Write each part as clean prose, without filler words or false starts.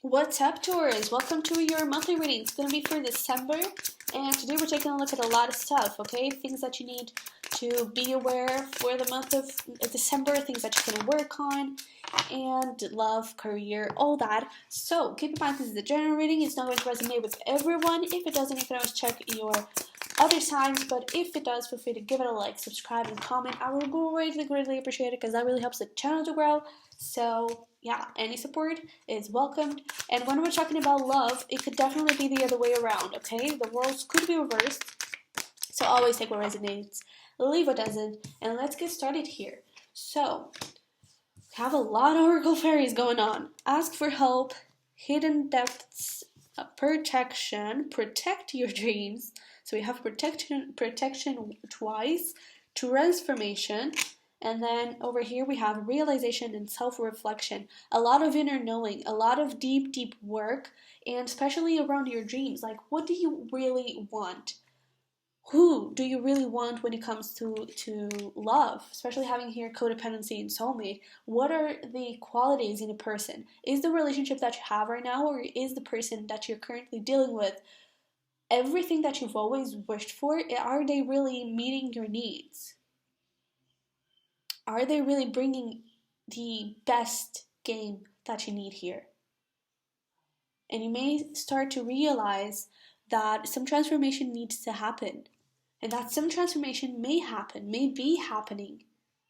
What's up, Taurus? Welcome to your monthly reading. It's going to be for December, and today we're taking a look at a lot of stuff, okay? Things that you need to be aware for the month of December, things that you can work on, and love, career, all that. So, keep in mind, this is a general reading. It's not going to resonate with everyone. If it doesn't, you can always check your other signs, but if it does, feel free to give it a like, subscribe, and comment. I will greatly appreciate it because that really helps the channel to grow. So, yeah, any support is welcomed. And when we're talking about love, it could definitely be the other way around, okay? The roles could be reversed. So always take what resonates, leave what doesn't, and let's get started here. So, we have a lot of Oracle Fairies going on. Ask for help, hidden depths, protection, protect your dreams. So we have protection twice, transformation, and then over here we have realization and self-reflection. A lot of inner knowing, a lot of deep work, and especially around your dreams. Like, what do you really want? Who do you really want when it comes to love? Especially having here codependency and soulmate. What are the qualities in a person? Is the relationship that you have right now, or is the person that you're currently dealing with everything that you've always wished for? Are they really meeting your needs? Are they really bringing the best game that you need here? And you may start to realize that some transformation needs to happen, and that some transformation may be happening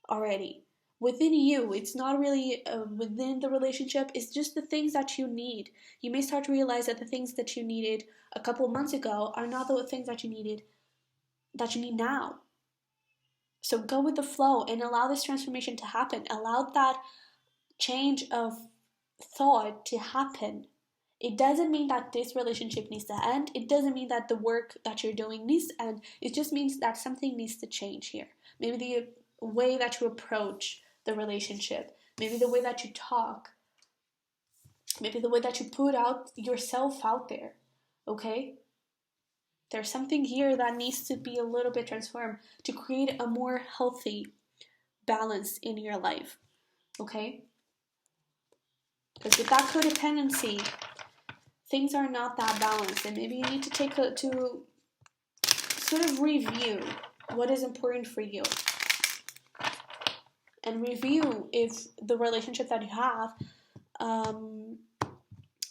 already within you. It's not really within the relationship. It's just the things that you need. You may start to realize that the things that you needed a couple of months ago are not the things that you need now. So go with the flow and allow this transformation to happen. Allow that change of thought to happen. It doesn't mean that this relationship needs to end. It doesn't mean that the work that you're doing needs to end. It just means that something needs to change here. Maybe the way that you approach the relationship. Maybe the way that you talk. Maybe the way that you put out yourself out there. Okay? There's something here that needs to be a little bit transformed to create a more healthy balance in your life. Okay? Because with that codependency, things are not that balanced, and maybe you need to to sort of review what is important for you, and review if the relationship that you have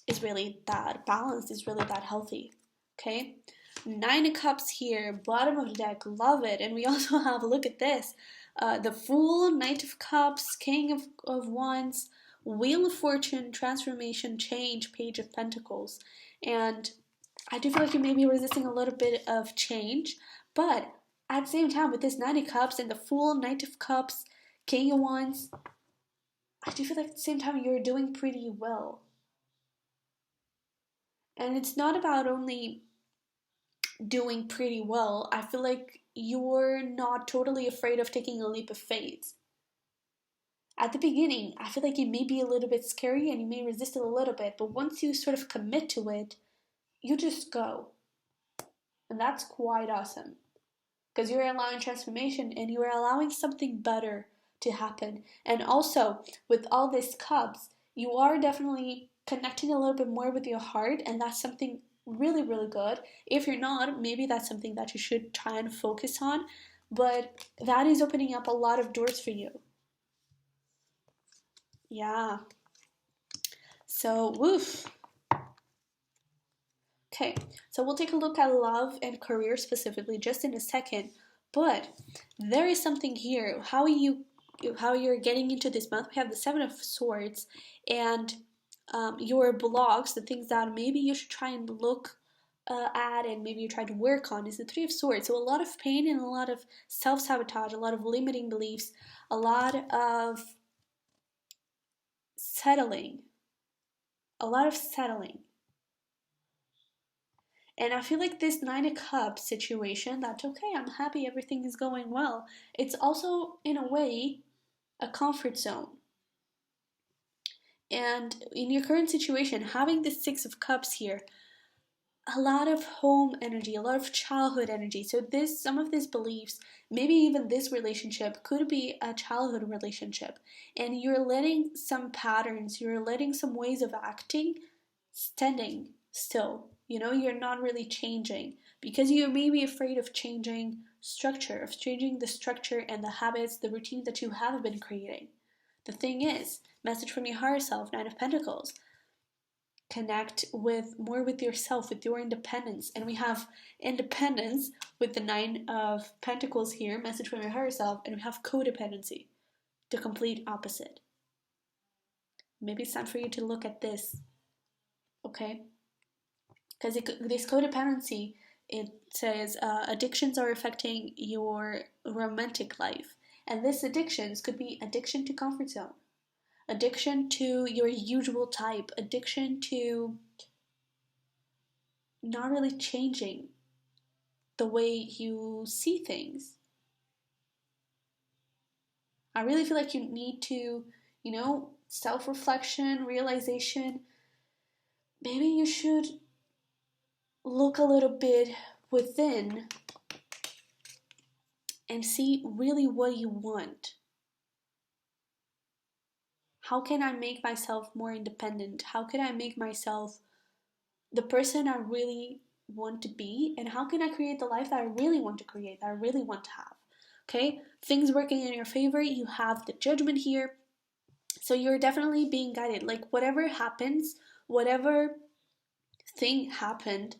is really that balanced, is really that healthy. Okay, 9 of Cups here, bottom of the deck, love it. And we also have, look at this, the Fool, Knight of Cups, King of Wands, Wheel of Fortune, Transformation, Change, Page of Pentacles. And I do feel like you may be resisting a little bit of change, but at the same time, with this 9 of Cups and the Fool, Knight of Cups, King of Wands, I do feel like at the same time you're doing pretty well. And it's not about only doing pretty well. I feel like you're not totally afraid of taking a leap of faith. At the beginning, I feel like it may be a little bit scary and you may resist it a little bit, but once you sort of commit to it, you just go. And that's quite awesome. Because you're allowing transformation and you're allowing something better to happen. And also, with all these cups, you are definitely connecting a little bit more with your heart, and that's something really good. If you're not, maybe that's something that you should try and focus on, but that is opening up a lot of doors for you. Yeah. So, woof. Okay, so we'll take a look at love and career specifically just in a second, but there is something here. How you're getting into this month. We have the 7 of Swords, and your blocks, the things that maybe you should try and look at and maybe you try to work on, is the 3 of Swords. So a lot of pain and a lot of self-sabotage, a lot of limiting beliefs, a lot of settling. And I feel like this 9 of Cups situation, that's okay, I'm happy, everything is going well. It's also, in a way, a comfort zone. And in your current situation, having the 6 of Cups here, a lot of home energy, a lot of childhood energy. So some of these beliefs, maybe even this relationship could be a childhood relationship. And you're letting some patterns, you're letting some ways of acting standing still. You're not really changing because you may be afraid of changing structure, of changing the structure and the habits, the routine that you have been creating. The thing is, message from your higher self, Nine of Pentacles. Connect more with yourself, with your independence. And we have independence with the Nine of Pentacles here, message from your higher self, and we have codependency, the complete opposite. Maybe it's time for you to look at this, okay? Because this codependency, it says addictions are affecting your romantic life. And this addictions could be addiction to comfort zone, addiction to your usual type, addiction to not really changing the way you see things. I really feel like you need to, self-reflection, realization. Maybe you should look a little bit within and see really what you want. How can I make myself more independent? How can I make myself the person I really want to be? And how can I create the life that I really want to create, that I really want to have? Okay, things working in your favor. You have the Judgment here. So you're definitely being guided. Like whatever happens, whatever thing happened,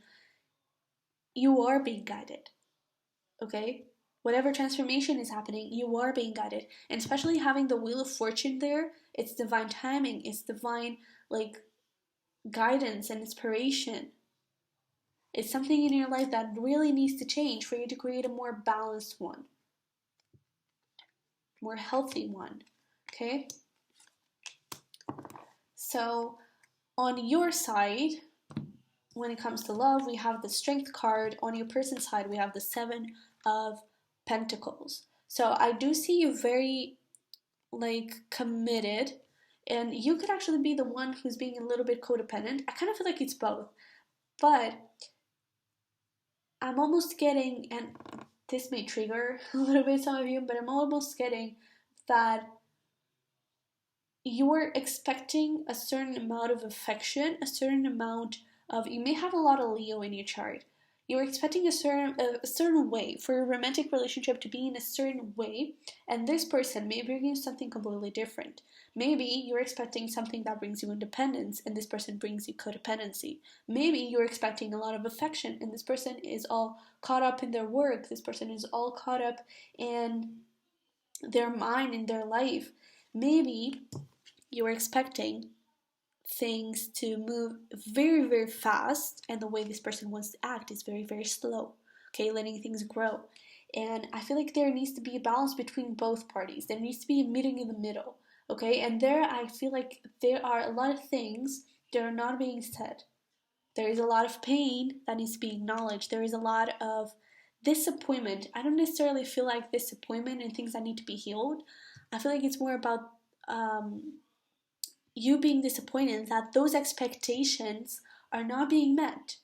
you are being guided. Okay? Whatever transformation is happening, you are being guided. And especially having the Wheel of Fortune there, it's divine timing, it's divine guidance and inspiration. It's something in your life that really needs to change for you to create a more balanced one, more healthy one. Okay? So on your side, when it comes to love, we have the Strength card. On your person's side, we have the Seven of Pentacles. So I do see you very committed, and you could actually be the one who's being a little bit codependent. I kind of feel like it's both, but I'm almost getting, and this may trigger a little bit some of you, but I'm almost getting that you're expecting a certain amount of affection, a certain amount of, you may have a lot of Leo in your chart. You're expecting a certain way for a romantic relationship to be in a certain way, and this person may bring you something completely different. Maybe you're expecting something that brings you independence, and this person brings you codependency. Maybe you're expecting a lot of affection, and this person is all caught up in their work. This person is all caught up in their mind, in their life. Maybe you're expecting things to move very, very fast, and the way this person wants to act is very, very slow. Okay, letting things grow. And I feel like there needs to be a balance between both parties. There needs to be a meeting in the middle. Okay, and there I feel like there are a lot of things that are not being said. There is a lot of pain that needs to be acknowledged. There is a lot of disappointment. I don't necessarily feel like disappointment and things that need to be healed. I feel like it's more about you being disappointed that those expectations are not being met.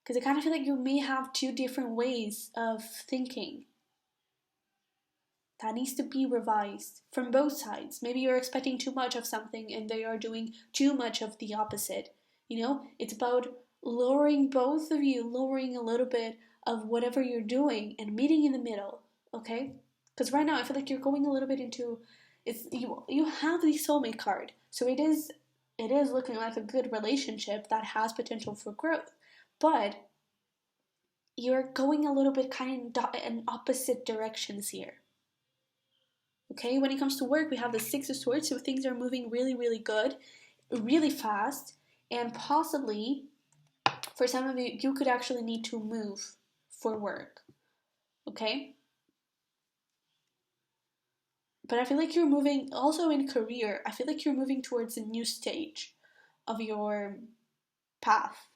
Because I kind of feel like you may have two different ways of thinking that needs to be revised from both sides. Maybe you're expecting too much of something and they are doing too much of the opposite. It's about lowering, both of you lowering a little bit of whatever you're doing and meeting in the middle, okay? Because right now I feel like you're going a little bit into, you have the soulmate card, so it is looking like a good relationship that has potential for growth, but you're going a little bit kind of in opposite directions here. Okay, when it comes to work, we have the Six of Swords, so things are moving really, really good, really fast, and possibly for some of you, you could actually need to move for work. Okay? But I feel like you're moving, also in career, I feel like you're moving towards a new stage of your path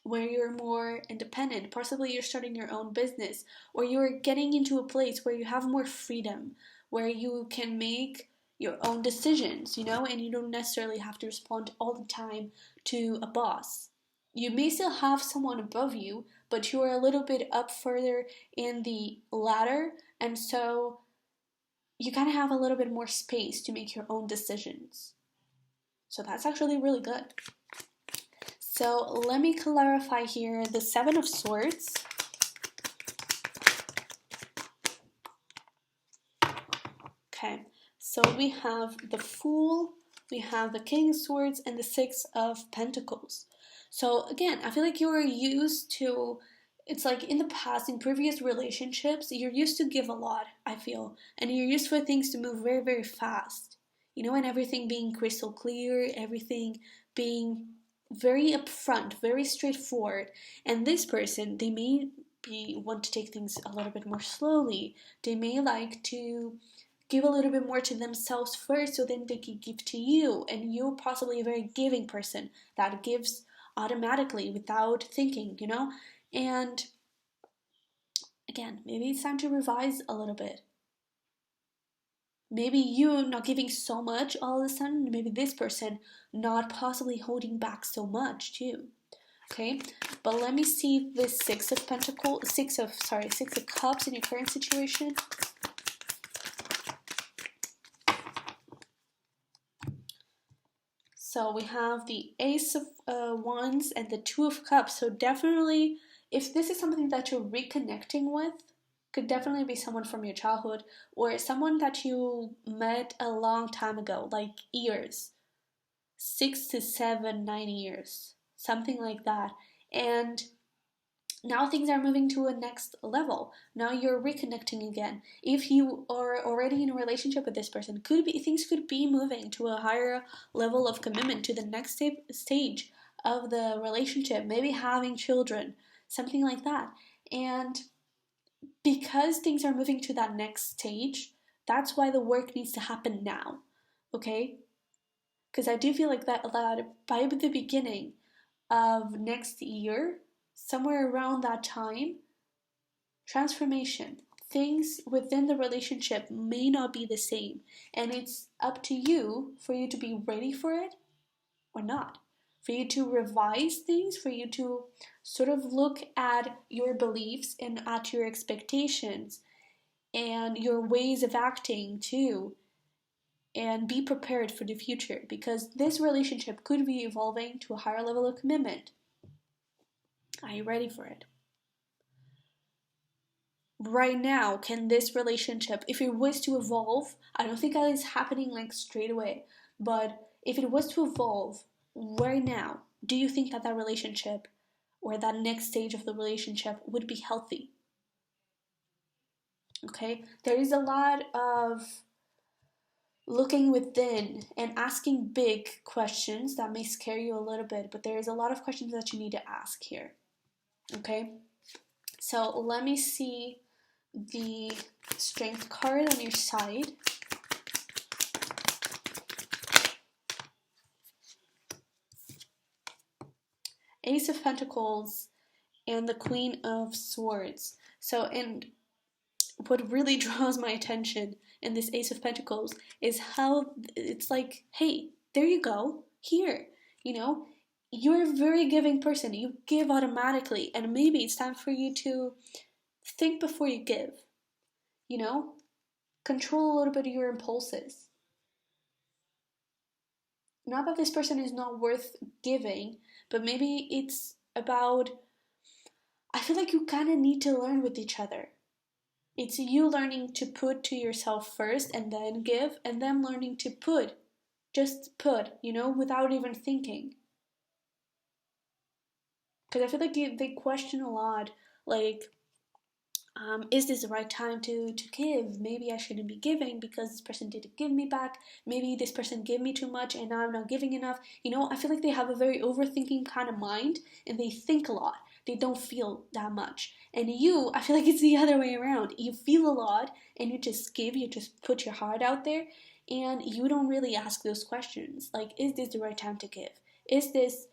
where you're more independent. Possibly you're starting your own business, or you're getting into a place where you have more freedom, where you can make your own decisions, and you don't necessarily have to respond all the time to a boss. You may still have someone above you, but you are a little bit up further in the ladder, and so you kind of have a little bit more space to make your own decisions. So that's actually really good. So let me clarify here the Seven of Swords. Okay, so we have the Fool, we have the King of Swords, and the Six of Pentacles. So again, I feel like you're used to, it's like in the past, in previous relationships, you're used to give a lot, I feel. And you're used for things to move very, very fast. You know, and everything being crystal clear, everything being very upfront, very straightforward. And this person, they may want to take things a little bit more slowly. They may like to give a little bit more to themselves first so then they can give to you. And you're possibly a very giving person that gives automatically without thinking, you know? And again, maybe it's time to revise a little bit. Maybe you not giving so much all of a sudden, maybe this person not possibly holding back so much too. Okay, but let me see this Six of Cups in your current situation. So we have the Ace of Wands and the Two of Cups. So definitely, if this is something that you're reconnecting with, could definitely be someone from your childhood or someone that you met a long time ago, like years, 6 to 7, 9 years, something like that. And now things are moving to a next level. Now you're reconnecting again. If you are already in a relationship with this person, things could be moving to a higher level of commitment, to the next stage of the relationship, maybe having children, something like that. And because things are moving to that next stage, that's why the work needs to happen now. Okay? Because I do feel like that by the beginning of next year, somewhere around that time, transformation, things within the relationship may not be the same. And it's up to you for you to be ready for it or not. For you to revise things, for you to sort of look at your beliefs and at your expectations and your ways of acting too, and be prepared for the future, because this relationship could be evolving to a higher level of commitment. Are you ready for it? Right now, can this relationship, if it was to evolve, I don't think that is happening like straight away, but if it was to evolve right now, do you think that that relationship or that next stage of the relationship would be healthy? Okay, there is a lot of looking within and asking big questions that may scare you a little bit, but there is a lot of questions that you need to ask here. Okay, so let me see the Strength card on your side. Ace of Pentacles and the Queen of Swords. So, and what really draws my attention in this Ace of Pentacles is how it's like, hey, there you go, here, you know, you're a very giving person, you give automatically, and maybe it's time for you to think before you give, you know, control a little bit of your impulses. Not that this person is not worth giving, but maybe it's about, I feel like you kind of need to learn with each other. It's you learning to put to yourself first and then give, and them learning to just put, you know, without even thinking. Because I feel like they question a lot, like, is this the right time to give? Maybe I shouldn't be giving because this person didn't give me back. Maybe this person gave me too much and now I'm not giving enough. You know, I feel like they have a very overthinking kind of mind and they think a lot. They don't feel that much. And you, I feel like it's the other way around. You feel a lot and you just give, you just put your heart out there and you don't really ask those questions. Like, is this the right time to give? Is this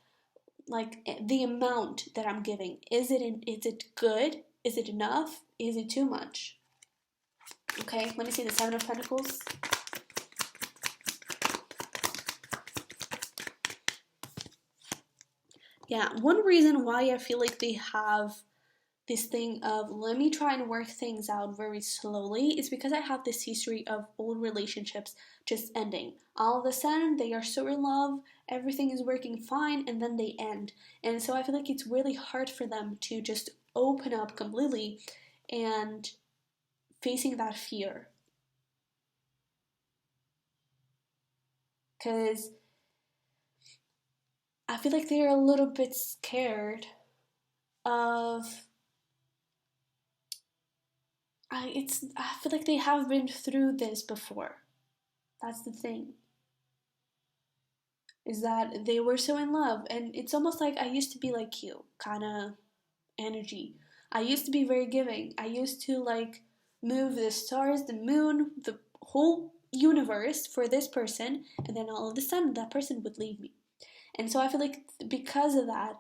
like the amount that I'm giving? Is it good? Is it enough? Is it too much? Okay, let me see the Seven of Pentacles. Yeah, one reason why I feel like they have this thing of let me try and work things out very slowly is because I have this history of old relationships just ending. All of a sudden, they are so in love, everything is working fine, and then they end. And so I feel like it's really hard for them to just open up completely and facing that fear. Because I feel like they're a little bit scared of I feel like they have been through this before. That's the thing. Is that they were so in love, and it's almost like I used to be like you kind of energy. I used to be very giving. I used to like move the stars, the moon, the whole universe for this person, and then all of a sudden that person would leave me. And so I feel like because of that,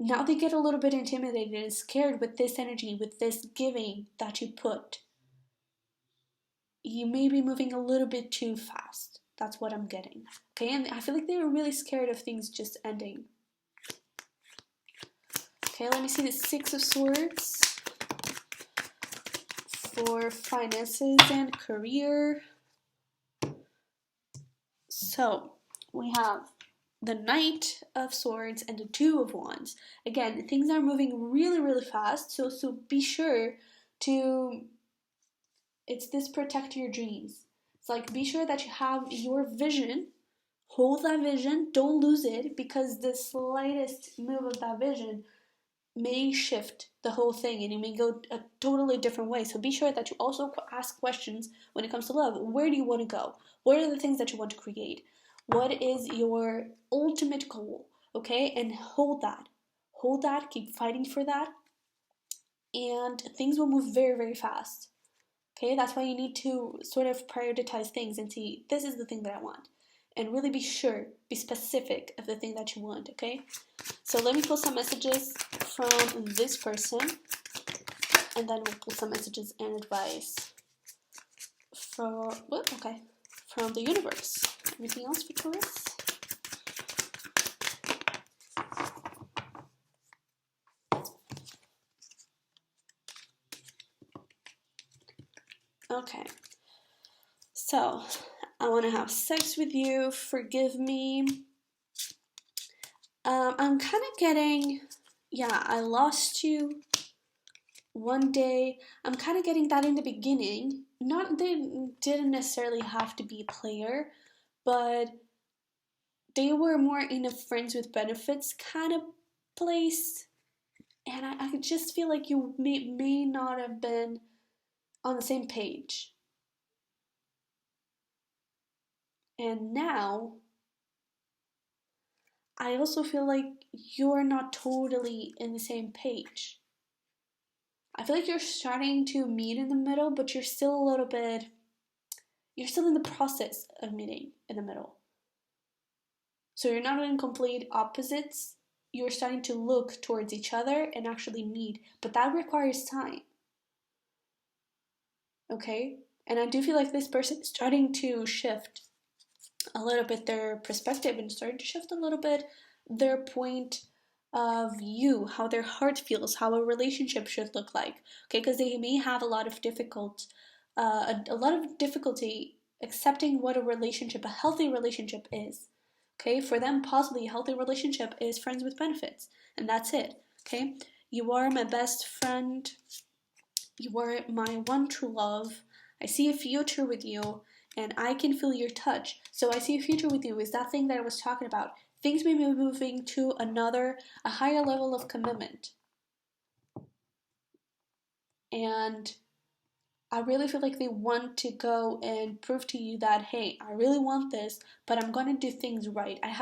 now they get a little bit intimidated and scared with this energy, with this giving that you put. You may be moving a little bit too fast. That's what I'm getting. Okay, and I feel like they were really scared of things just ending. Okay, let me see the Six of Swords for finances and career. So, we have the Knight of Swords and the Two of Wands. Again, things are moving really, really fast, so be sure to, it's this protect your dreams. It's like be sure that you have your vision, hold that vision, don't lose it, because the slightest move of that vision may shift the whole thing and you may go a totally different way. So be sure that you also ask questions when it comes to love. Where do you want to go? What are the things that you want to create? What is your ultimate goal? Okay, and hold that. Hold that, keep fighting for that, and things will move very, very fast. Okay, that's why you need to sort of prioritize things and see, this is the thing that I want. And really be sure, be specific of the thing that you want, okay? So let me pull some messages from this person, and then we'll pull some messages and advice from the universe. Anything else for Taurus? Okay. So, I want to have sex with you. Forgive me. I'm kind of getting, I lost you one day. I'm kind of getting that in the beginning. They didn't necessarily have to be a player, but they were more in a friends with benefits kind of place. And I just feel like you may not have been on the same page. And now, I also feel like you're not totally in the same page. I feel like you're starting to meet in the middle, but you're still in the process of meeting in the middle. So you're not in complete opposites. You're starting to look towards each other and actually meet, but that requires time. Okay? And I do feel like this person is starting to shift a little bit their perspective and starting to shift a little bit their point of view, how their heart feels, how a relationship should look like. Okay, because they may have a lot of difficulty accepting what a healthy relationship is. Okay, for them, possibly a healthy relationship is friends with benefits, and that's it. Okay, you are my best friend. You are my one true love. I see a future with you, and I can feel your touch. So I see a future with you is that thing that I was talking about. Things may be moving to a higher level of commitment. And I really feel like they want to go and prove to you that, hey, I really want this, but I'm going to do things right. I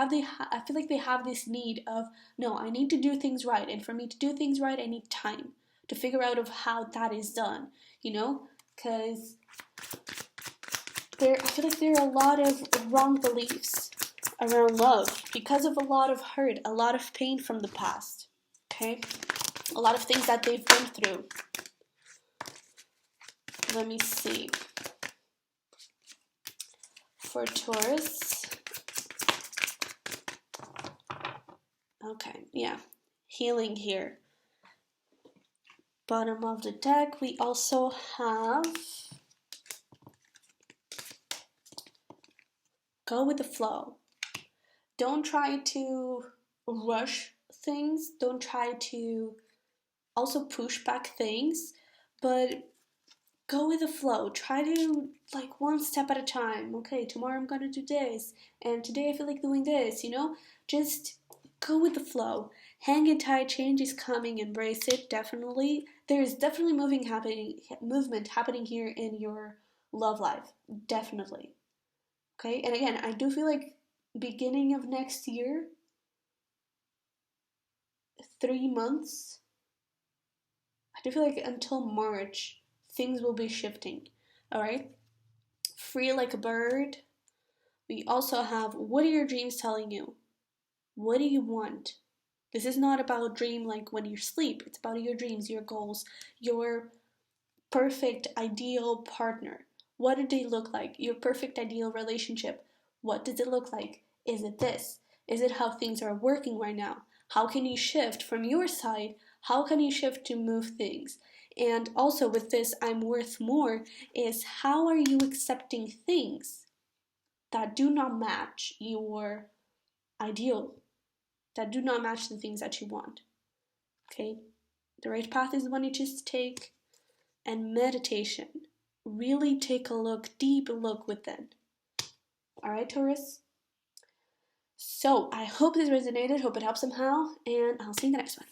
feel like they have this need of, no, I need to do things right. And for me to do things right, I need time to figure out of how that is done, because I feel like there are a lot of wrong beliefs around love because of a lot of hurt, a lot of pain from the past, okay? A lot of things that they've been through. Let me see. For Taurus. Okay, yeah. Healing here. Bottom of the deck, we also have go with the flow. Don't try to rush things. Don't try to also push back things, but go with the flow. Try to, like, one step at a time. Okay, tomorrow I'm gonna do this, and today I feel like doing this, you know? Just go with the flow. Hang it tight, change is coming, embrace it, definitely. There is definitely movement happening here in your love life. Definitely. Okay, and again, I do feel like beginning of next year, 3 months, I do feel like until March, things will be shifting. All right? Free like a bird. We also have what are your dreams telling you? What do you want? This is not about dream like when you sleep. It's about your dreams, your goals, your perfect ideal partner. What do they look like? Your perfect ideal relationship. What does it look like? Is it this? Is it how things are working right now? How can you shift from your side? How can you shift to move things? And also with this, I'm worth more, is how are you accepting things that do not match your ideal, that do not match the things that you want? Okay? The right path is the one you choose to take. And meditation. Really take a look, deep look within. All right, Taurus? So I hope this resonated, hope it helped somehow, and I'll see you in the next one.